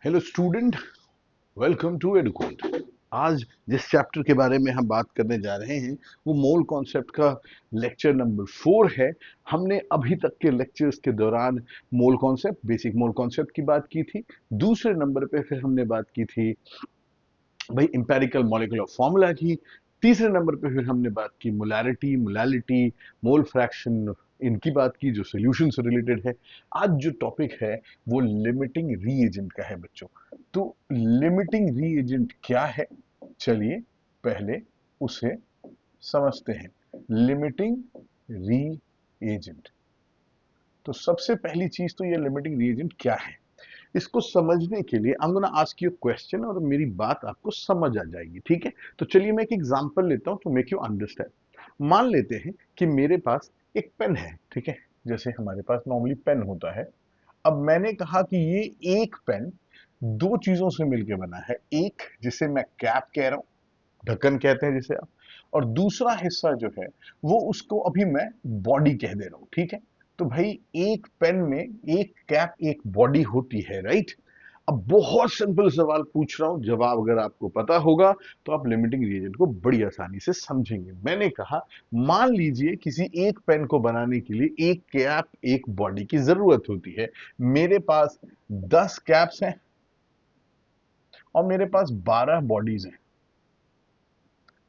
Hello student, welcome to Educode. आज जिस chapter के बारे में हम बात करने जा रहे हैं वो मोल कॉन्सेप्ट का लेक्चर नंबर 4 है। हमने अभी तक के लेक्चर्स के दौरान mole concept, basic mole concept की बात की थी। दूसरे नंबर पे फिर हमने बात की थी भाई इंपेरिकल मॉलिक्यूलर फॉर्मूला की। तीसरे नंबर पे फिर हमने बात की मोलैरिटी, मोलैलिटी, मोल फ्रैक्शन, इनकी बात की जो सोल्यूशन से रिलेटेड है। आज जो टॉपिक है वो लिमिटिंग रीएजेंट का है बच्चों। तो लिमिटिंग रीएजेंट क्या है, चलिए पहले उसे समझते हैं। लिमिटिंग रीएजेंट, तो सबसे पहली चीज तो ये लिमिटिंग रीएजेंट क्या है, इसको समझने के लिए I am gonna ask you question और मेरी बात आपको समझ आ जाएगी, ठीक है। तो चलिए मैं एक एग्जांपल लेता हूं टू मेक यू अंडरस्टैंड। मान लेते हैं कि मेरे पास एक पेन है, ठीक है, जैसे हमारे पास नॉर्मली पेन होता है। अब मैंने कहा कि ये एक पेन दो चीजों से मिलकर बना है। एक जिसे मैं कैप कह रहा हूं, ढक्कन कहते हैं जिसे आप, और दूसरा हिस्सा जो है वो उसको अभी मैं बॉडी कह दे रहा हूं, ठीक है। तो भाई एक पेन में एक कैप एक बॉडी होती है, राइट। अब बहुत सिंपल सवाल पूछ रहा हूं, जवाब अगर आपको पता होगा तो आप लिमिटिंग रीजन को बड़ी आसानी से समझेंगे। मैंने कहा मान लीजिए किसी एक पेन को बनाने के लिए एक कैप एक बॉडी की जरूरत होती है। मेरे पास 10 कैप्स हैं और मेरे पास 12 बॉडीज हैं।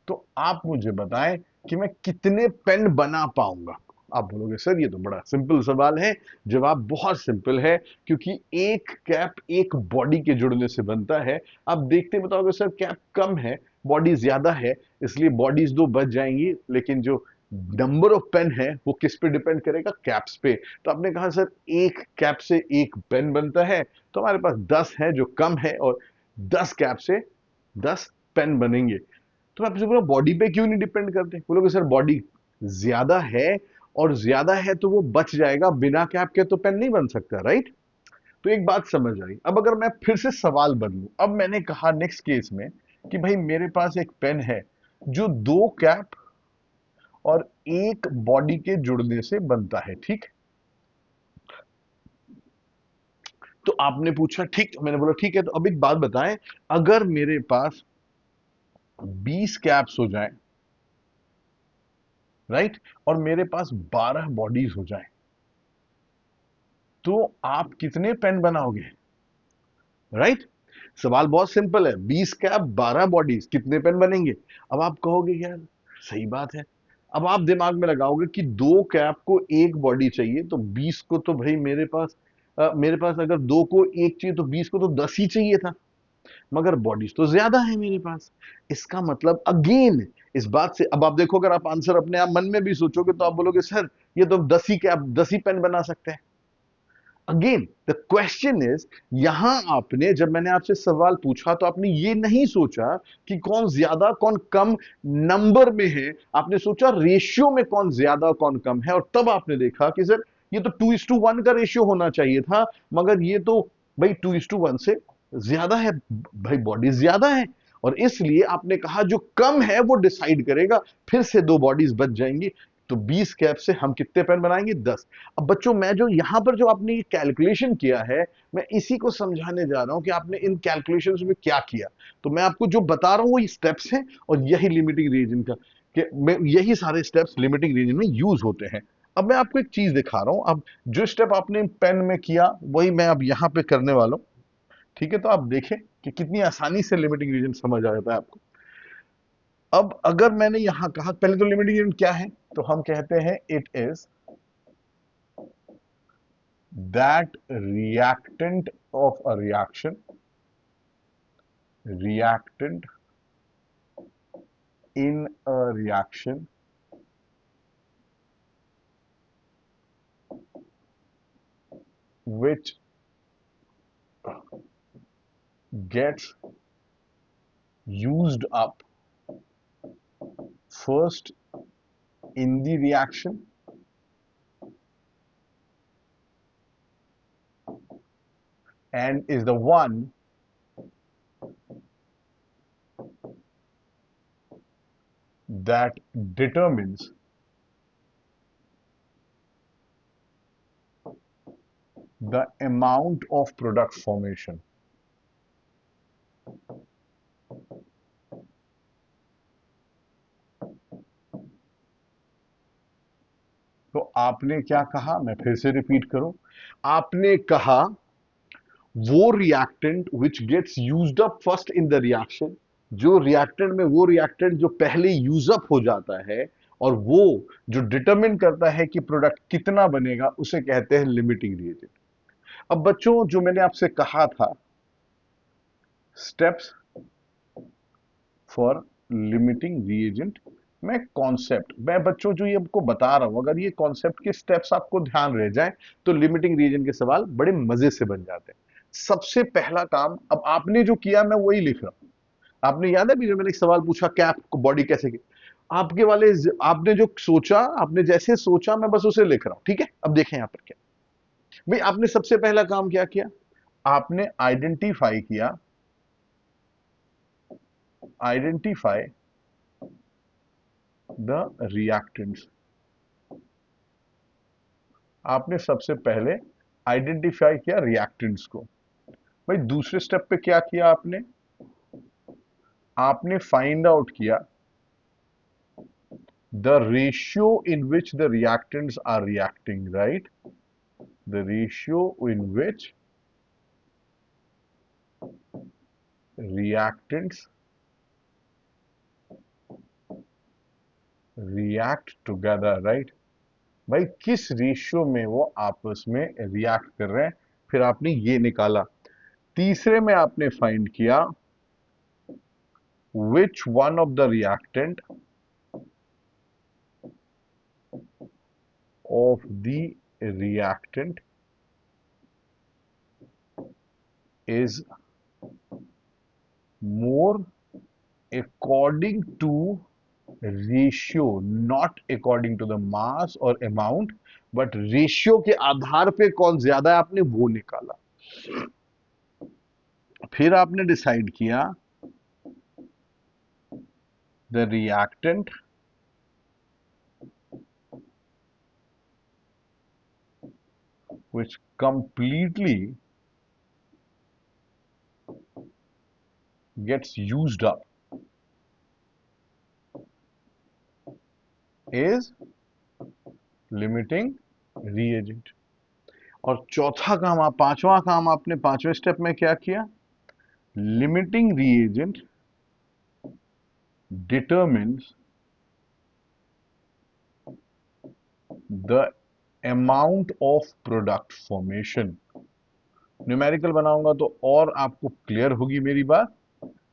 तो आप मुझे बताएं कि मैं कितने पेन बना पाऊंगा। आप बोलोगे सर ये तो बड़ा सिंपल सवाल है। जवाब बहुत सिंपल है, क्योंकि एक कैप एक बॉडी के जुड़ने से बनता है। आप देखते बताओगे सर कैप कम है बॉडी ज्यादा है, इसलिए बॉडीज दो बच जाएंगी, लेकिन जो नंबर ऑफ पेन है वो किस पे डिपेंड करेगा, कैप्स पे। तो आपने कहा सर एक कैप से एक पेन बनता है, तो हमारे पास 10 है जो कम है, और 10 कैप से 10 पेन बनेंगे। तो मैं आपसे बोला बॉडी पे क्यों नहीं डिपेंड करते, बोलोगे सर बॉडी ज्यादा है, और ज्यादा है तो वो बच जाएगा, बिना कैप के तो पेन नहीं बन सकता, राइट। तो एक बात समझ आई। अब अगर मैं फिर से सवाल बदलूं, अब मैंने कहा नेक्स्ट केस में कि भाई मेरे पास एक पेन है जो दो कैप और एक बॉडी के जुड़ने से बनता है, ठीक। तो आपने पूछा ठीक, मैंने बोला ठीक है। तो अब एक बात बताएं, अगर मेरे पास 20 कैप्स हो जाएं, राइट, और मेरे पास 12 बॉडीज हो जाएं, तो आप कितने पेन बनाओगे, राइट। सवाल बहुत सिंपल है, 20 कैप 12 बॉडीज, कितने पेन बनेंगे। अब आप कहोगे यार सही बात है। अब आप दिमाग में लगाओगे कि दो कैप को एक बॉडी चाहिए, तो 20 को तो भाई मेरे पास अगर दो को एक चाहिए तो 20 को तो 10 ही चाहिए था, मगर बॉडीज तो ज्यादा है मेरे पास। इसका मतलब अगेन इस बात से, अब आप देखो अगर आप आंसर अपने आप मन में भी सोचोगे तो आप बोलोगे सर ये तो 10 ही कैप 10 ही पेन बना सकते हैं। अगेन द क्वेश्चन इज, यहां आपने जब मैंने आपसे सवाल पूछा तो आपने ये नहीं सोचा कि कौन ज्यादा कौन कम नंबर में है, आपने सोचा रेशियो में कौन ज्यादा कौन कम है, और तब आपने देखा कि सर ये तो 2:1 का रेशियो होना चाहिए था, मगर ये तो भाई 2:1 से ज्यादा है, भाई बॉडी ज्यादा है, और इसलिए आपने कहा जो कम है वो डिसाइड करेगा। फिर से दो बॉडीज बच जाएंगी, तो 20 कैप से हम कितने पेन बनाएंगे, 10। अब बच्चों मैं जो यहां पर जो आपने ये कैलकुलेशन किया है, मैं इसी को समझाने जा रहा हूं कि आपने इन कैलकुलेशंस में क्या किया। तो मैं आपको जो बता रहा हूं वो स्टेप्स हैं, और यही लिमिटिंग रीजन का यही सारे स्टेप्स लिमिटिंग रीजन में यूज होते हैं। अब मैं आपको एक चीज दिखा रहा हूं। अब जो स्टेप आपने पेन में किया वही मैं अब यहां पे करने वाला हूं, ठीक है। तो आप देखें कि कितनी आसानी से लिमिटिंग रीजन समझ आ जाता है आपको। अब अगर मैंने यहां कहा, पहले तो लिमिटिंग रीजन क्या है, तो हम कहते हैं it is that reactant of a reactant in a reaction which gets used up first in the reaction and is the one that determines the amount of product formation. आपने क्या कहा, मैं फिर से रिपीट करूं, आपने कहा वो reactant which gets used up first in the reaction, जो रिएक्टेंट में वो रिएक्टेंट जो पहले यूज अप हो जाता है और वो जो डिटरमिन करता है कि प्रोडक्ट कितना बनेगा, उसे कहते हैं लिमिटिंग रिएजेंट। अब बच्चों, जो मैंने आपसे कहा था स्टेप्स फॉर लिमिटिंग रिएजेंट, मैं बच्चों जो ये आपको बता रहा हूं, अगर ये कॉन्सेप्ट के स्टेप्स आपको ध्यान रह जाए तो लिमिटिंग रिएजेंट के सवाल बड़े मजे से बन जाते हैं। सबसे पहला काम, अब आपने जो किया मैं वही लिख रहा हूं। आपने याद है भी, जो मैंने एक सवाल पूछा कैप को बॉडी कैसे की, आपके वाले आपने जो सोचा, आपने जैसे सोचा मैं बस उसे लिख रहा हूं, ठीक है। अब देखें यहां पर क्या भाई, आपने सबसे पहला काम क्या किया, आपने आइडेंटिफाई द रिएक्टेंट्स। आपने सबसे पहले आइडेंटिफाई किया रिएक्टेंट्स को। भाई दूसरे स्टेप पे क्या किया आपने, आपने फाइंड आउट किया the ratio in which the reactants are reacting, right, the ratio in which reactants react together, right? भाई किस रेशियो में वो आपस में रिएक्ट कर रहे हैं, फिर आपने ये निकाला। तीसरे में आपने फाइंड किया which one of the reactant of the reactant is more according to ratio, not according to the mass or amount, but ratio के आधार पे कौन ज्यादा है आपने वो निकाला। फिर आपने डिसाइड किया the reactant which completely gets used up is limiting reagent। और चौथा काम, आप पांचवा काम आपने पांचवें स्टेप में क्या किया, limiting reagent determines the amount of product formation। Numerical बनाऊंगा तो और आपको क्लियर होगी मेरी बात।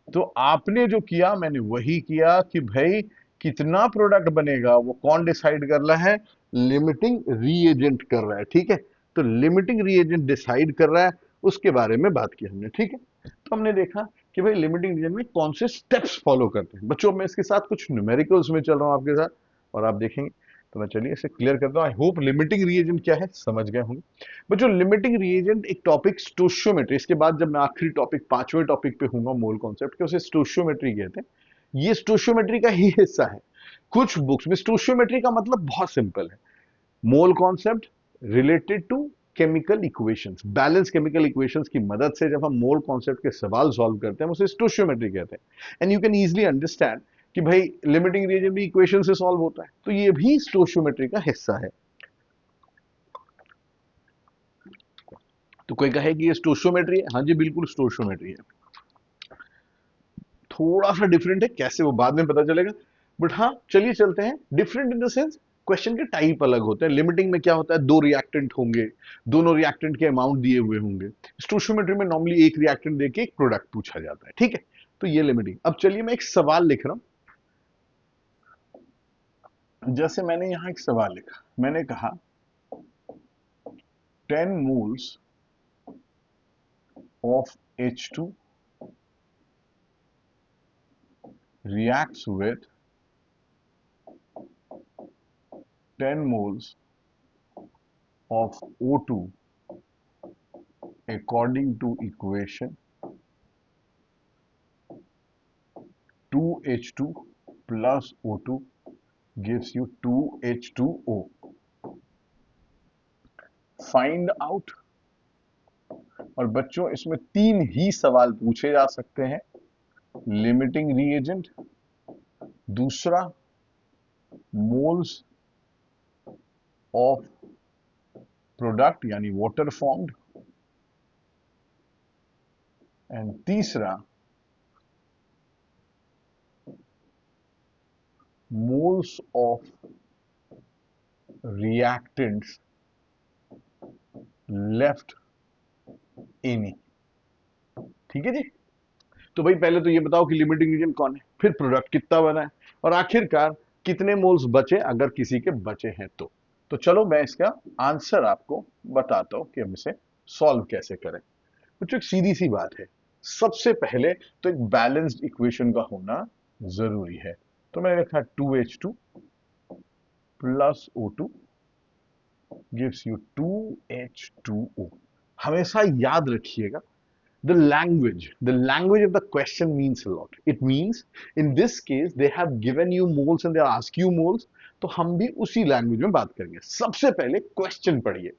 तो आपने जो किया मैंने वही किया कि भाई कितना प्रोडक्ट बनेगा वो कौन डिसाइड कर रहा है, लिमिटिंग रीएजेंट कर रहा है, ठीक है। तो लिमिटिंग रीएजेंट डिसाइड कर रहा है, उसके बारे में बात की हमने, ठीक है। तो हमने देखा कि भाई लिमिटिंग रीजन में कौन से स्टेप्स फॉलो करते हैं। बच्चों मैं इसके साथ कुछ न्यूमेरिकल्स में चल रहा हूं आपके साथ और आप देखेंगे। तो मैं चलिए इसे क्लियर करता हूं। आई होप लिमिटिंग रिएजेंट क्या है समझ गए होंगे। बच्चों लिमिटिंग रिएजेंट एक टॉपिक स्टोशियोमेट्री, इसके बाद जब मैं आखिरी टॉपिक पांचवें टॉपिक पे हूंगा मोल कॉन्सेप्ट के, उसे स्टोशियोमेट्री कहते हैं। ये स्टोशियोमेट्री का ही हिस्सा है। कुछ बुक्स में स्टोशियोमेट्री का मतलब बहुत सिंपल है, mole concept related to chemical equations, balance chemical equations की मदद से जब हम मोल कॉन्सेप्ट के सवाल सॉल्व करते हैं उसे स्टोशियोमेट्री कहते हैं। And you can easily understand कि भाई लिमिटिंग रीजन भी इक्वेशन से सॉल्व होता है, तो ये भी स्टोशियोमेट्री का हिस्सा है। तो कोई कहे कि ये स्टोशियोमेट्री है, हाँ जी बिल्कुल स्टोशियोमेट्री है। थोड़ा सा डिफरेंट है, कैसे वो बाद में पता चलेगा, बट हाँ चलिए चलते हैं। Different in the sense question के टाइप अलग होते हैं। लिमिटिंग में क्या होता है, दो रिएक्टेंट होंगे, दोनों रिएक्टेंट के अमाउंट दिए हुए होंगे। स्टोशियोमेट्री में नॉर्मली एक रिएक्टेंट देके एक प्रोडक्ट पूछा जाता है, ठीक है। तो ये लिमिटिंग। अब चलिए मैं एक सवाल लिख रहा हूं। जैसे मैंने यहां एक सवाल लिखा, मैंने कहा 10 moles of H2 reacts with 10 moles of O2 according to equation 2H2 plus O2 gives you 2H2O। Find out. और बच्चों इसमें तीन ही सवाल पूछे जा सकते हैं। लिमिटिंग रिएजेंट, दूसरा मोल्स ऑफ प्रोडक्ट यानी वाटर फॉर्म्ड, एंड तीसरा moles of reactants left in. ठीक है जी। तो भाई पहले तो ये बताओ कि लिमिटिंग रीजन कौन है, फिर प्रोडक्ट कितना बना है, और आखिरकार कितने मोल्स बचे अगर किसी के बचे हैं तो चलो मैं इसका आंसर आपको बताता हूं कि हम इसे सॉल्व कैसे करें। कुछ एक सीधी सी बात है, सबसे पहले तो एक बैलेंस्ड इक्वेशन का होना जरूरी है। तो मैंने लिखा 2H2 plus O2 gives you 2H2O। हमेशा याद रखिएगा, the language of the question means a lot. It means in this case they have given you moles and they ask you moles, तो हम भी उसी लैंग्वेज में बात करेंगे। सबसे पहले क्वेश्चन पढ़िए,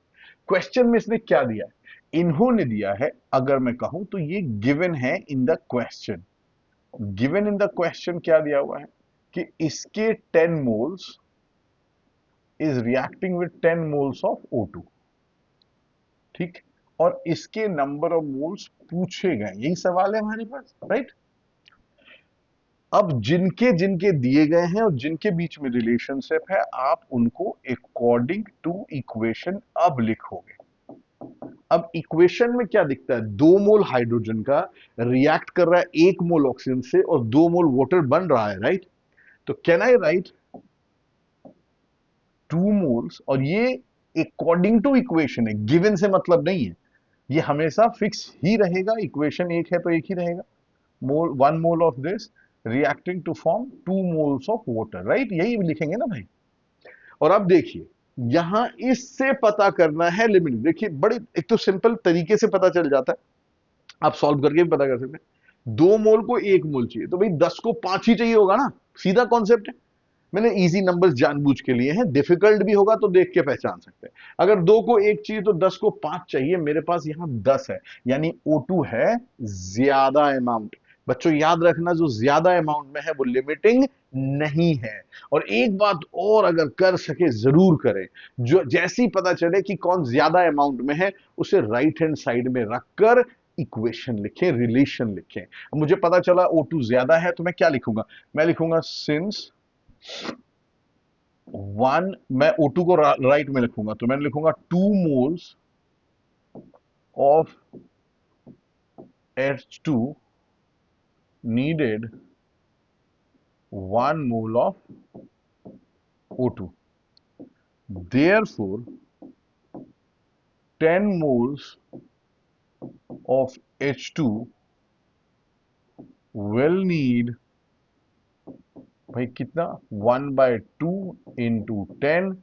क्वेश्चन में इसने क्या दिया है, इन्होंने दिया है, अगर मैं कहूं तो ये गिवन है in the question. Given in the question क्या दिया हुआ है कि इसके 10 moles is reacting with 10 moles of O2। ठीक, और इसके नंबर ऑफ मोल्स पूछे गए, यही सवाल है हमारे पास, राइट। अब जिनके जिनके दिए गए हैं और जिनके बीच में रिलेशनशिप है, आप उनको अकॉर्डिंग टू इक्वेशन अब लिखोगे। अब इक्वेशन में क्या दिखता है, 2 मोल हाइड्रोजन का रिएक्ट कर रहा है 1 मोल ऑक्सीजन से और 2 मोल वाटर बन रहा है, राइट। तो कैन आई राइट 2 मोल्स, और ये अकॉर्डिंग टू इक्वेशन है, गिवन से मतलब नहीं है, ये हमेशा फिक्स ही रहेगा, इक्वेशन एक है तो एक ही रहेगा। Mole 1 mole of this reacting to form 2 moles of water, right, यही लिखेंगे ना भाई। और अब देखिए यहां इससे पता करना है लिमिट। देखिए बड़े एक तो सिंपल तरीके से पता चल जाता है, आप सॉल्व करके भी पता कर सकते हैं। 2 मोल को 1 मोल चाहिए तो भाई 10 को 5 ही चाहिए होगा ना, सीधा कॉन्सेप्ट है। मैंने इजी नंबर्स जानबूझ के लिए हैं, डिफिकल्ट भी होगा तो देख के पहचान सकते हैं। अगर 2 को 1 चाहिए तो 10 को 5 चाहिए, मेरे पास यहां 10 है, यानी O2 है ज्यादा अमाउंट। बच्चों याद रखना, जो ज्यादा अमाउंट में है वो लिमिटिंग नहीं है। और एक बात और अगर कर सके जरूर करें, जो जैसी पता चले कि कौन ज्यादा अमाउंट में है, उसे राइट हैंड साइड में रखकर इक्वेशन लिखें, रिलेशन लिखें। मुझे पता चला O2 ज्यादा है तो मैं क्या लिखूंगा, मैं लिखूंगा सिंस 1, मैं O2 को राइट में लिखूंगा तो मैं लिखूंगा 2 moles of H2 needed 1 mole of O2, therefore 10 moles of H2 will need, भाई कितना, 1/2 into 10,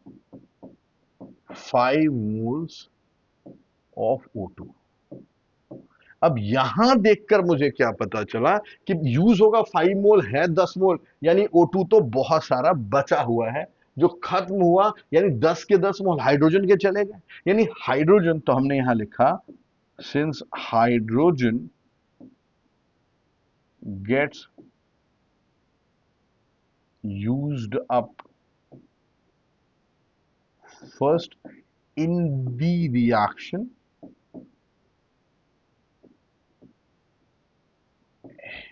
5 moles of O2। अब यहां देखकर मुझे क्या पता चला कि यूज होगा 5 मोल, है 10 मोल, यानी O2 तो बहुत सारा बचा हुआ है जो खत्म हुआ, यानी 10 के 10 मोल हाइड्रोजन के चले गए। यानी हाइड्रोजन, तो हमने यहां लिखा since hydrogen gets used up first in the reaction,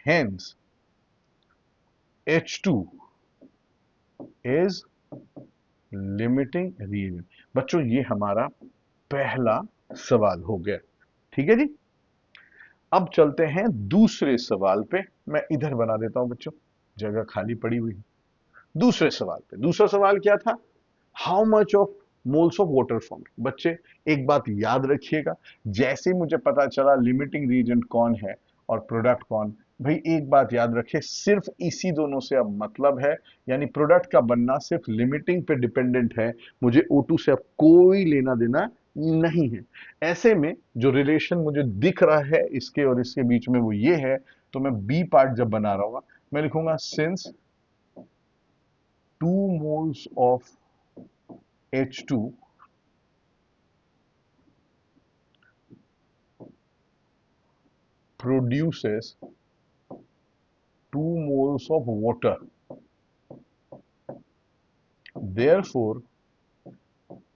hence H2 is limiting reagent. बच्चों ये हमारा पहला सवाल हो गया, ठीक है जी। अब चलते हैं दूसरे सवाल पे, मैं इधर बना देता हूं बच्चों, जगह खाली पड़ी हुई है। दूसरे सवाल पे, दूसरा सवाल क्या था, how much of moles of water form. बच्चे एक बात याद रखिएगा, जैसे मुझे पता चला लिमिटिंग रीजन कौन है और प्रोडक्ट कौन, भाई एक बात याद रखिए, सिर्फ इसी दोनों से अब मतलब है, यानी प्रोडक्ट का बनना सिर्फ लिमिटिंग पे डिपेंडेंट है, मुझे O2 से अब कोई लेना देना नहीं है। ऐसे में जो रिलेशन मुझे दिख रहा है इसके और इसके बीच में वो ये है, तो मैं बी पार्ट जब बना रहा हूँ मैं लिखूंगा since 2 moles of H2 produces 2 moles of water, therefore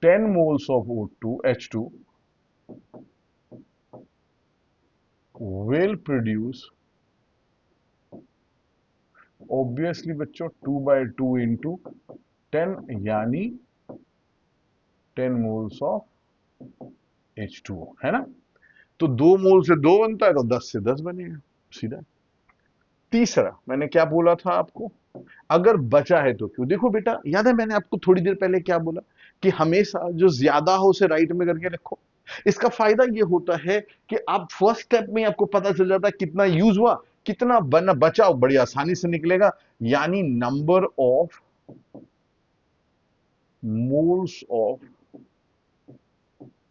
10 moles of O2 H2 will produce, obviously बच्चों 2/2 इंटू 10 यानी 10 मोल्स ऑफ H2O, है ना। तो 2 मोल से 2 बनता है तो 10 से 10 बनेगा सीधा। तीसरा मैंने क्या बोला था आपको, अगर बचा है तो क्यों। देखो बेटा, याद है मैंने आपको थोड़ी देर पहले क्या बोला कि हमेशा जो ज्यादा हो उसे राइट में करके रखो। इसका फायदा ये होता है कि आप फर्स्ट स्टेप में आपको पता चल जाता है कितना यूज हुआ, कितना बना बचा, बड़ी आसानी से निकलेगा। यानी number of moles of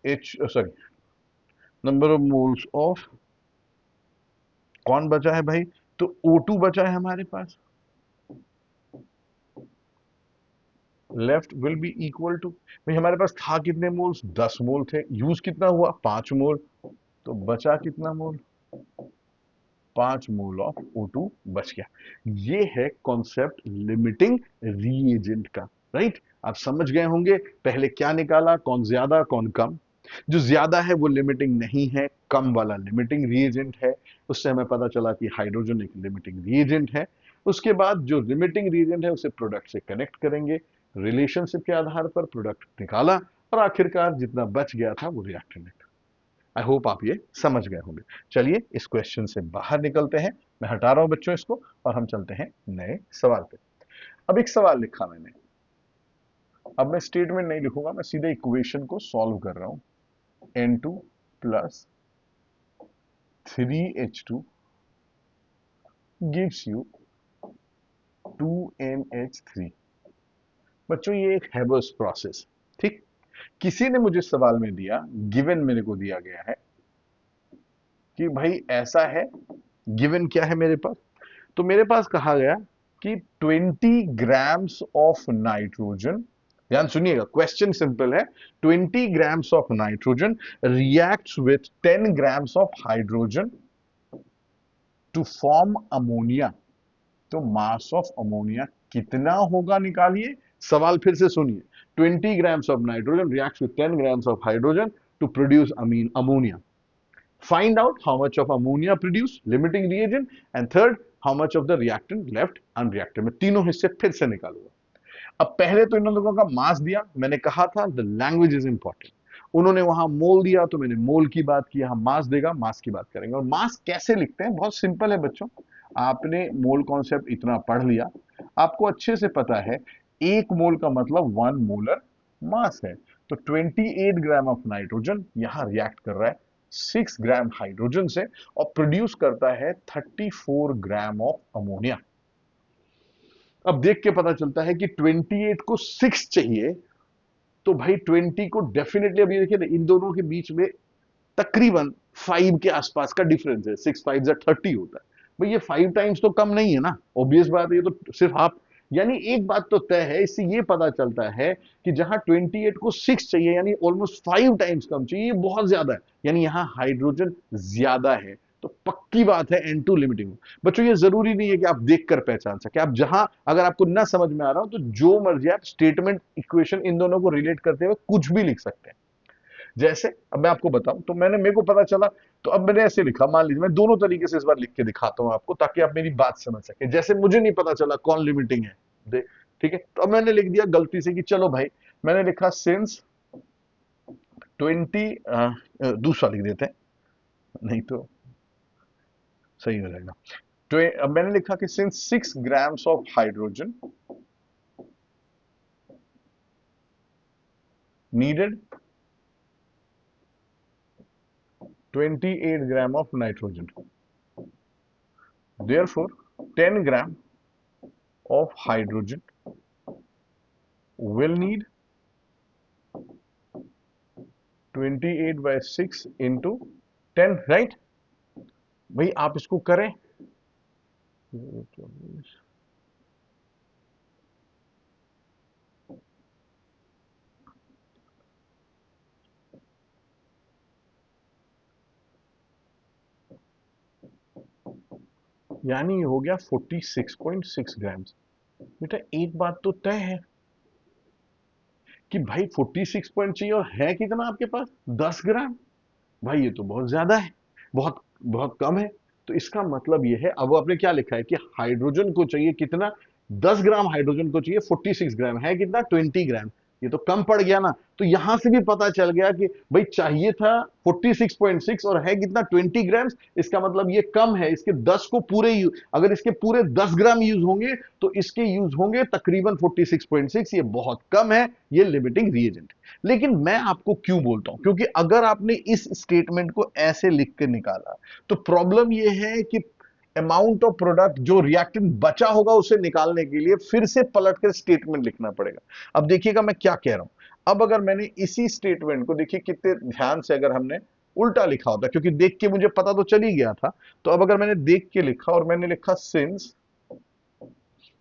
H, sorry, number of moles of, कौन बचा है भाई, तो O2 बचा है हमारे पास, left will be equal to, भाई हमारे पास था कितने मोल्स, 10 मोल थे, यूज कितना हुआ 5 मोल, तो बचा कितना मोल, 5 मोल ऑफ O2 बच गया। ये है कॉन्सेप्ट लिमिटिंग रीएजेंट का, राइट। आप समझ गए होंगे पहले क्या निकाला, कौन ज्यादा कौन कम। जो ज्यादा है वो लिमिटिंग नहीं है, कम वाला लिमिटिंग रीएजेंट है। उससे हमें पता चला कि हाइड्रोजन एक लिमिटिंग रीएजेंट है। उसके बाद जो लिमिटिंग रीएजेंट है उसे प्रोडक्ट से कनेक्ट करेंगे, रिलेशनशिप के आधार पर प्रोडक्ट निकाला, और आखिरकार जितना बच गया था वो रिएक्टेंट। आई होप आप ये समझ गए होंगे। चलिए इस क्वेश्चन से बाहर निकलते हैं, मैं हटा रहा हूं बच्चों इसको, और हम चलते हैं नए सवाल पे। अब एक सवाल लिखा मैंने, अब मैं स्टेटमेंट नहीं लिखूंगा, मैं सीधे इक्वेशन को सॉल्व कर रहा हूं। N2 plus 3H2 gives you 2NH3। बच्चों ये एक हैबर्स प्रोसेस, ठीक। किसी ने मुझे सवाल में दिया, गिवन मेरे को दिया गया है कि भाई ऐसा है, गिवन क्या है मेरे पास, तो मेरे पास कहा गया कि 20 ग्राम्स ऑफ नाइट्रोजन, ध्यान सुनिएगा क्वेश्चन सिंपल है, 20 grams of nitrogen reacts with 10 grams of hydrogen to form ammonia. तो मास ऑफ अमोनिया कितना होगा निकालिए। सवाल फिर से सुनिए, 20 grams of nitrogen reacts with 10 grams of hydrogen to produce ammonia. Find out how much of ammonia produced, limiting reagent, and third, how much of the reactant left unreacted। मैं तीनों हिस्से फिर से निकालूंगा। अब पहले तो इन लोगों का मास दिया, मैंने कहा था द लैंग्वेज इज इंपॉर्टेंट। उन्होंने वहां मोल दिया तो मैंने मोल की बात की, यहां मास देगा, मास की बात करेंगे। और मास कैसे लिखते हैं, बहुत सिंपल है बच्चों। आपने मोल कॉन्सेप्ट इतना पढ़ लिया, आपको अच्छे से पता है एक मोल का मतलब 1 मोलर मास है। तो 28 ग्राम ऑफ नाइट्रोजन यहां रिएक्ट कर रहा है 6 ग्राम हाइड्रोजन से, और प्रोड्यूस करता है 34 ग्राम ऑफ अमोनिया। अब देख के पता चलता है कि 28 को 6 चाहिए, तो भाई 20 को डेफिनेटली, अब ये देखिए ना इन दोनों के बीच में तकरीबन 5 के आसपास का डिफरेंस है, 6 5 30 होता है। भाई ये 5 टाइम्स तो कम नहीं है ना, ऑब्वियस बात है, ये तो सिर्फ आप, यानी एक बात तो तय है, इससे ये पता चलता है कि जहां 28 को 6 चाहिए यानी ऑलमोस्ट 5 टाइम्स कम चाहिए, ये बहुत ज्यादा है, यानी यहां हाइड्रोजन ज्यादा है। तो पक्की बात है N2 लिमिटिंग। बच्चों ये जरूरी नहीं है कि आप देखकर पहचान सके, आप जहां, अगर आपको ना समझ में आ रहा हो तो जो मर्जी आप स्टेटमेंट इक्वेशन इन दोनों को रिलेट करते हुए कुछ भी लिख सकते हैं। जैसे अब मैं आपको बताऊं, तो मैंने, मेरे को पता चला, तो अब मैंने ऐसे लिखा, मान लीजिए मैं दोनों तरीके से इस बार लिख के दिखाता हूं आपको, ताकि आप मेरी बात समझ सके। जैसे मुझे नहीं पता चला कौन लिमिटिंग है, ठीक है, तो अब मैंने लिख दिया गलती से कि चलो भाई, मैंने लिखा सिंस 20, दूसरा लिख देते हैं, नहीं तो सही हो जाएगा। तो अब मैंने लिखा कि since 6 grams of hydrogen needed 28 gram of nitrogen, therefore 10 gram of hydrogen will need 28 by 6 into 10, right। भाई आप इसको करें, यानी हो गया 46.6 ग्राम। बेटा एक बात तो तय है कि भाई 46 पॉइंट चाहिए और है कितना आपके पास, 10 ग्राम। भाई ये तो बहुत ज्यादा है, बहुत बहुत कम है। तो इसका मतलब ये है, अब आपने क्या लिखा है कि हाइड्रोजन को चाहिए कितना, 10 ग्राम हाइड्रोजन को चाहिए 46 ग्राम, है कितना 20 ग्राम। ये तो कम पड़ गया ना। तो यहां से भी पता चल गया कि भाई चाहिए था 46.6 और है कितना 20 ग्राम। इसका मतलब ये कम है, इसके 10 को पूरे अगर इसके पूरे 10 ग्राम यूज होंगे तो इसके यूज होंगे तकरीबन 46.6। ये बहुत कम है, ये लिमिटिंग रिएजेंट। लेकिन मैं आपको क्यों बोलता हूं, क्योंकि अगर आपने इस स्टेटमेंट को ऐसे लिख के निकाला तो प्रॉब्लम यह है कि अमाउंट ऑफ प्रोडक्ट जो रिएक्टेंट बचा होगा उसे निकालने के लिए फिर से पलट कर स्टेटमेंट लिखना पड़ेगा। अब देखिएगा मैं क्या कह रहा हूं। अब अगर मैंने इसी स्टेटमेंट को, देखिए कितने ध्यान से, अगर हमने उल्टा लिखा होता, क्योंकि देख के मुझे पता तो चल ही गया था, तो अब अगर मैंने देख के लिखा और मैंने लिखा सिंस,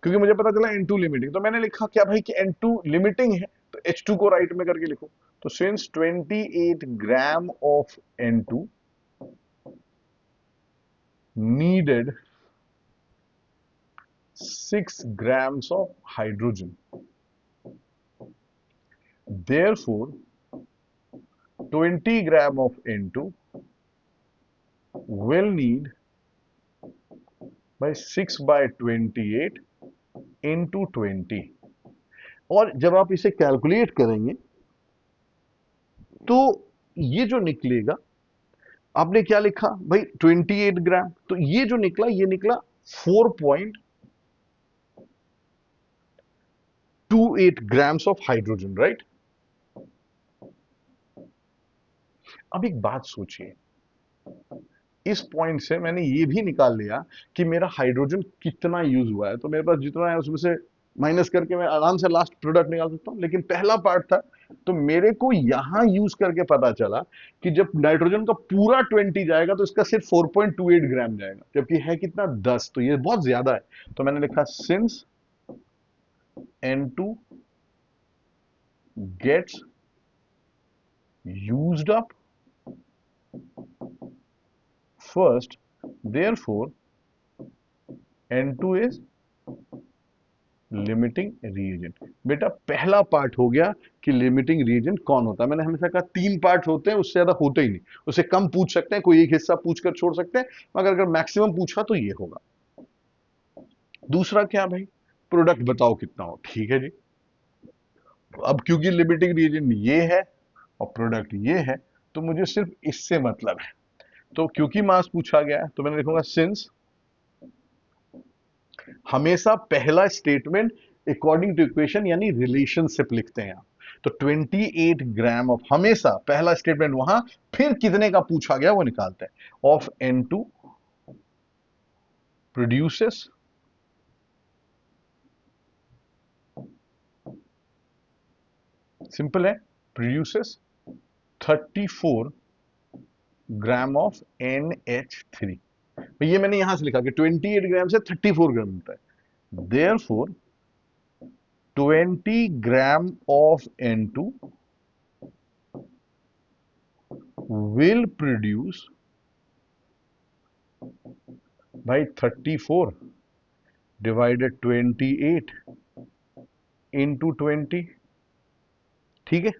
क्योंकि मुझे पता चला N2 लिमिटिंग, तो मैंने लिखा क्या भाई कि N2 लिमिटिंग है, तो H2 को राइट में करके लिखो। तो since 28 gram of N2 needed 6 grams of hydrogen, therefore 20 gram of N2 will need by 6 by 28 into 20। और जब आप इसे कैलकुलेट करेंगे तो ये जो निकलेगा, आपने क्या लिखा भाई 28 ग्राम, तो ये जो निकला ये निकला 4.28 ग्राम्स ऑफ हाइड्रोजन, राइट। अब एक बात सोचिए, इस पॉइंट से मैंने ये भी निकाल लिया कि मेरा हाइड्रोजन कितना यूज हुआ है, तो मेरे पास जितना है उसमें से माइनस करके मैं आराम से लास्ट प्रोडक्ट निकाल सकता हूं। लेकिन पहला पार्ट था, तो मेरे को यहां यूज करके पता चला कि जब नाइट्रोजन का पूरा 20 जाएगा तो इसका सिर्फ 4.28 ग्राम जाएगा, जबकि है कितना 10, तो ये बहुत ज्यादा है। तो मैंने लिखा since N2 gets used up first, therefore N2 is limiting reagent. बेटा पहला पार्ट हो गया कि लिमिटिंग रिएजेंट कौन होता है। मैंने हमेशा कहा 3 पार्ट होते हैं, उससे ज्यादा होते ही नहीं। उससे कम पूछ सकते हैं, कोई एक हिस्सा पूछकर छोड़ सकते हैं, मगर अगर मैक्सिमम पूछा तो ये होगा। दूसरा क्या भाई, प्रोडक्ट बताओ कितना हो, ठीक है जी। अब क्योंकि लिमिटिंग रिएजेंट ये है और प्रोडक्ट ये है, तो मुझे सिर्फ इससे मतलब है। तो क्योंकि मास पूछा गया है तो मैंने लिखूंगा सिंस, हमेशा पहला स्टेटमेंट अकॉर्डिंग टू इक्वेशन यानी रिलेशनशिप लिखते हैं आप। तो 28 ग्राम ऑफ, हमेशा पहला स्टेटमेंट वहां, फिर कितने का पूछा गया वो निकालते हैं। ऑफ N2 प्रोड्यूसेस सिंपल है, प्रोड्यूसेस 34 ग्राम ऑफ NH3। ये मैंने यहां से लिखा कि 28 ग्राम से 34 ग्राम होता है। Therefore 20 gram of N2 will produce भाई 34 डिवाइडेड 28 इंटू 20, ठीक है।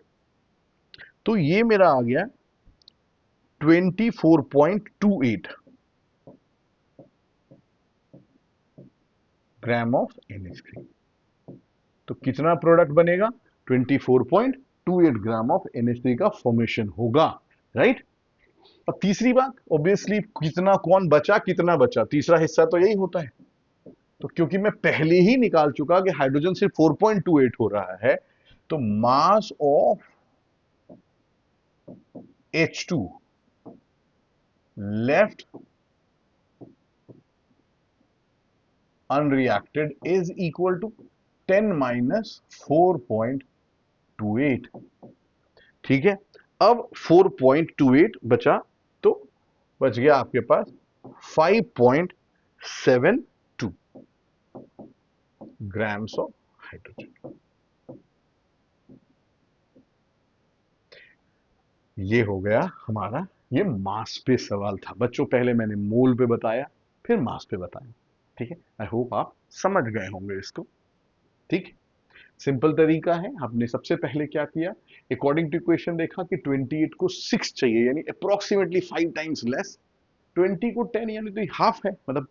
तो ये मेरा आ गया 24.28 ग्राम ऑफ NH3। तो कितना प्रोडक्ट बनेगा, 24.28 ग्राम ऑफ NH3 का फॉर्मेशन होगा, राइट। और तीसरी बात, ऑब्वियसली कितना कौन बचा, कितना बचा, तीसरा हिस्सा तो यही होता है। तो क्योंकि मैं पहले ही निकाल चुका कि हाइड्रोजन सिर्फ 4.28 हो रहा है, तो mass of H2 left unreacted is equal to 10 minus 4.28, ठीक है। अब 4.28 बचा, तो बच गया आपके पास 5.72 ग्राम्स ऑफ हाइड्रोजन। ये हो गया हमारा, ये मास पे सवाल था बच्चों। पहले मैंने मोल पे बताया, फिर मास पे बताया, ठीक है। आई होप आप समझ गए होंगे इसको, ठीक। सिंपल तरीका है, हमने सबसे पहले क्या किया, अकॉर्डिंग टू इक्वेशन देखा कि 28 को 6 चाहिए, यानी अप्रोक्सीमेटली 5 टाइम्स लेस। 20 को 10 यानी तो हाफ है, मतलब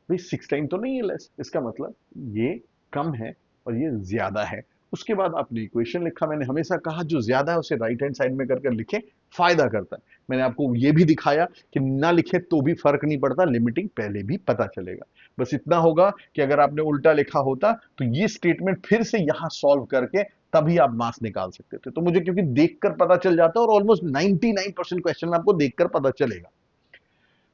भाई 6 टाइम तो नहीं है लेस, इसका मतलब ये कम है और ये ज्यादा है। उसके बाद आपने इक्वेशन लिखा। मैंने हमेशा कहा जो ज्यादा है उसे राइट हैंड साइड में करके लिखें, फायदा करता है। मैंने आपको ये भी दिखाया कि ना लिखे तो भी फर्क नहीं पड़ता, लिमिटिंग पहले भी पता चलेगा। बस इतना होगा कि अगर आपने उल्टा लिखा होता तो ये स्टेटमेंट फिर से यहां सॉल्व करके तभी आप मार्क्स निकाल सकते थे। तो मुझे क्योंकि देखकर पता चल जाता है, और ऑलमोस्ट 99% क्वेश्चन में आपको देखकर पता चलेगा।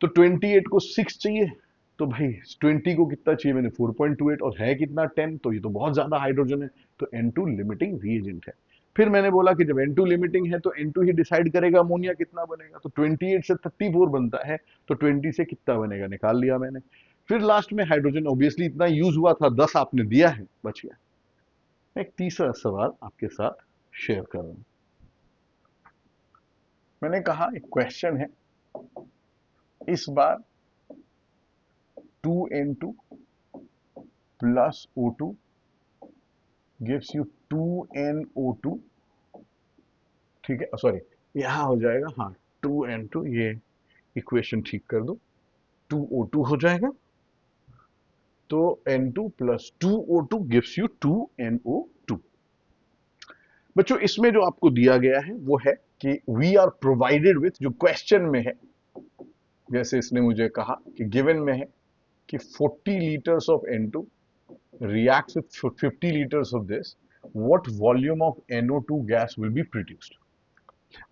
तो 28 को 6 चाहिए, तो भाई 20 को कितना चाहिए, मैंने 4.28, और है कितना 10, तो ये तो बहुत ज्यादा हाइड्रोजन है, तो N2 लिमिटिंग रीएजेंट है। फिर मैंने बोला कि जब N2 लिमिटिंग है तो N2 ही डिसाइड करेगा अमोनिया कितना बनेगा। तो 28 से 34 बनता है, तो 20 से कितना बनेगा निकाल लिया मैंने। फिर लास्ट में हाइड्रोजन ऑब्वियसली इतना यूज हुआ था, 10 आपने दिया है, बच गया। एक तीसरा सवाल आपके साथ शेयर कर रहा हूं। मैंने कहा एक क्वेश्चन है, इस बार 2N2 plus O2 gives you 2NO2, ठीक है, सॉरी यहां हो जाएगा, हाँ 2N2, ये इक्वेशन ठीक कर दो, 2O2 हो जाएगा। तो N2 plus 2O2 gives you 2NO2। बच्चों इसमें जो आपको दिया गया है वो है कि वी आर प्रोवाइडेड विथ, जो क्वेश्चन में है, जैसे इसने मुझे कहा कि गिवन में है कि 40 liters of N2 reacts with 50 liters of this, what volume of NO2 gas will be produced?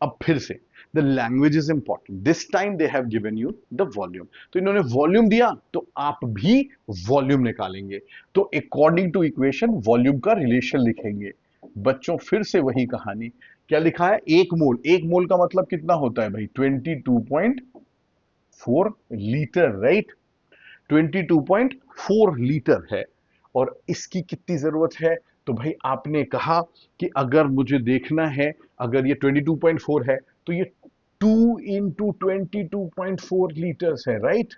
अब फिर से the language is important, this time they have given you the volume. तो इन्होंने वॉल्यूम दिया तो आप भी वॉल्यूम निकालेंगे, तो अकॉर्डिंग टू इक्वेशन वॉल्यूम का रिलेशन लिखेंगे। बच्चों फिर से वही कहानी, क्या लिखा है, एक मोल, एक मोल का मतलब कितना होता है भाई, 22.4 लीटर, राइट। 22.4 लीटर है, और इसकी कितनी जरूरत है, तो भाई आपने कहा कि अगर मुझे देखना है, अगर ये 22.4 है तो ये 2 इंटू 22.4 लीटर्स है, राइट।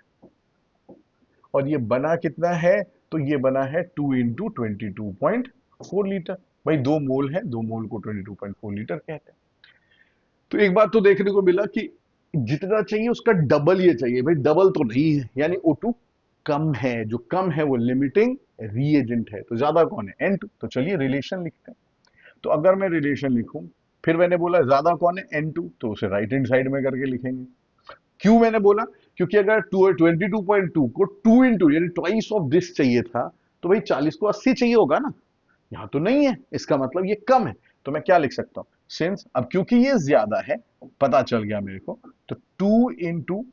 और ये बना कितना है, तो ये बना है 2 इंटू 22.4 लीटर। भाई 2 मोल है, 2 मोल को 22.4 लीटर कहते हैं। तो एक बात तो देखने को मिला कि जितना चाहिए उसका डबल ये चाहिए, भाई डबल तो नहीं है, यानी O2 कम है, जो कम है वो लिमिटिंग रीएजेंट है। तो ज्यादा कौन है, N2। तो चलिए रिलेशन लिखते हैं। तो अगर मैं रिलेशन लिखूं, फिर मैंने बोला ज्यादा कौन है, N2, तो उसे राइट हैंड साइड में करके लिखेंगे। क्यों मैंने बोला, क्योंकि अगर 22.2 को 2 इंटू यानी ट्वाइस ऑफ दिस चाहिए था, तो भाई 40 को 80 चाहिए होगा ना, यहां तो नहीं है, इसका मतलब ये कम है। तो मैं क्या लिख सकता हूं, सिंस, अब क्योंकि ये ज्यादा है, पता चल गया मेरे को, तो 2 into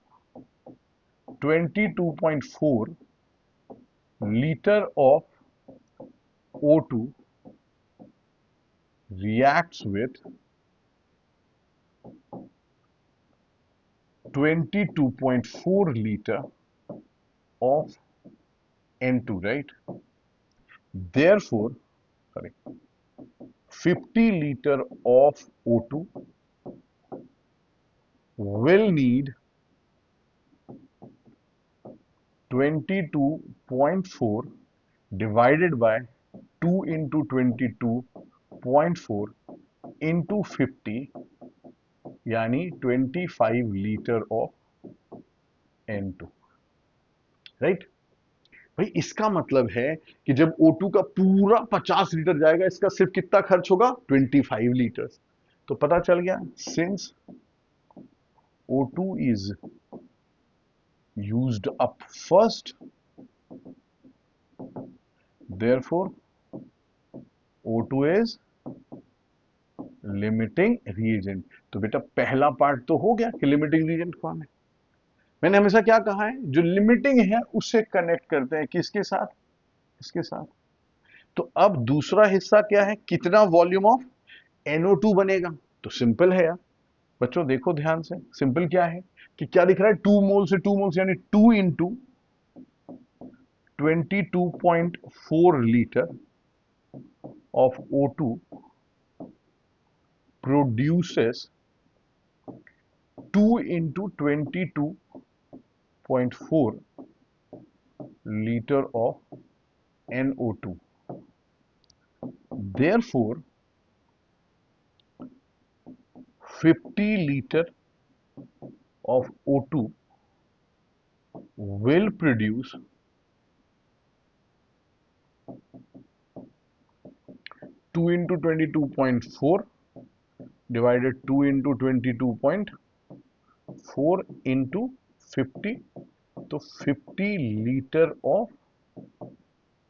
22.4 litre of O2 reacts with 22.4 liter of N2, right? Therefore, sorry, 50 liter of O2 will need 22.4 divided by 2 into 22.4 into 50, यानी 25 लीटर ऑफ N2, राइट। भाई इसका मतलब है कि जब O2 का पूरा 50 लीटर जाएगा, इसका सिर्फ कितना खर्च होगा, 25 लीटर। तो पता चल गया, since O2 is used up first, therefore O2 is limiting reagent. तो बेटा पहला पार्ट तो हो गया कि लिमिटिंग रीएजेंट कौन है। मैंने हमेशा क्या कहा है, जो लिमिटिंग है उसे कनेक्ट करते हैं किसके साथ, इसके साथ। तो अब दूसरा हिस्सा क्या है, कितना वॉल्यूम ऑफ NO2 बनेगा। तो सिंपल है यार, बच्चों देखो ध्यान से, सिंपल क्या है कि क्या दिख रहा है, 2 मोल से 2 मोल से, यानी 2 into 22.4 litre of O2 produces 2 into 22.4 liter of NO2, therefore 50 liter of O2 will produce 2 into 22.4 divided 2 into 22.4 into 50, तो 50 liter of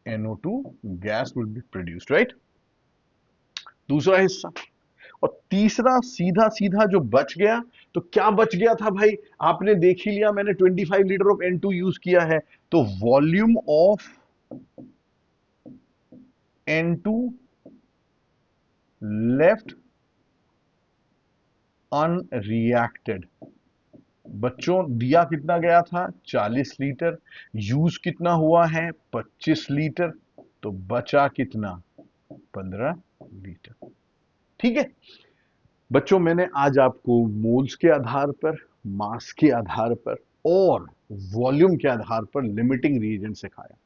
NO2 gas will be produced, right? दूसरा हिस्सा। और तीसरा सीधा सीधा जो बच गया, तो क्या बच गया था भाई, आपने देख ही लिया, मैंने 25 लीटर ऑफ N2 यूज किया है, तो volume of N2 left unreacted. बच्चों दिया कितना गया था, 40 लीटर, यूज कितना हुआ है, 25 लीटर, तो बचा कितना, 15 लीटर। ठीक है बच्चों, मैंने आज आपको मोल्स के आधार पर, मास के आधार पर और वॉल्यूम के आधार पर लिमिटिंग रिएजेंट सिखाया।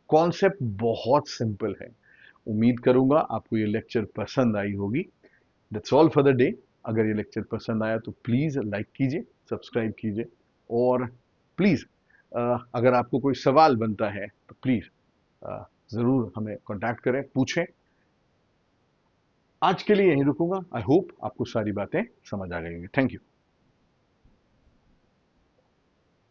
कॉन्सेप्ट बहुत सिंपल है। उम्मीद करूंगा आपको ये लेक्चर पसंद आई होगी। That's all for the day. अगर ये लेक्चर पसंद आया तो प्लीज़ लाइक कीजिए, सब्सक्राइब कीजिए, और प्लीज़ अगर आपको कोई सवाल बनता है तो प्लीज़ ज़रूर हमें कांटेक्ट करें, पूछें। आज के लिए यहीं रुकूंगा। आई होप आपको सारी बातें समझ आ गई होंगी। Thank you.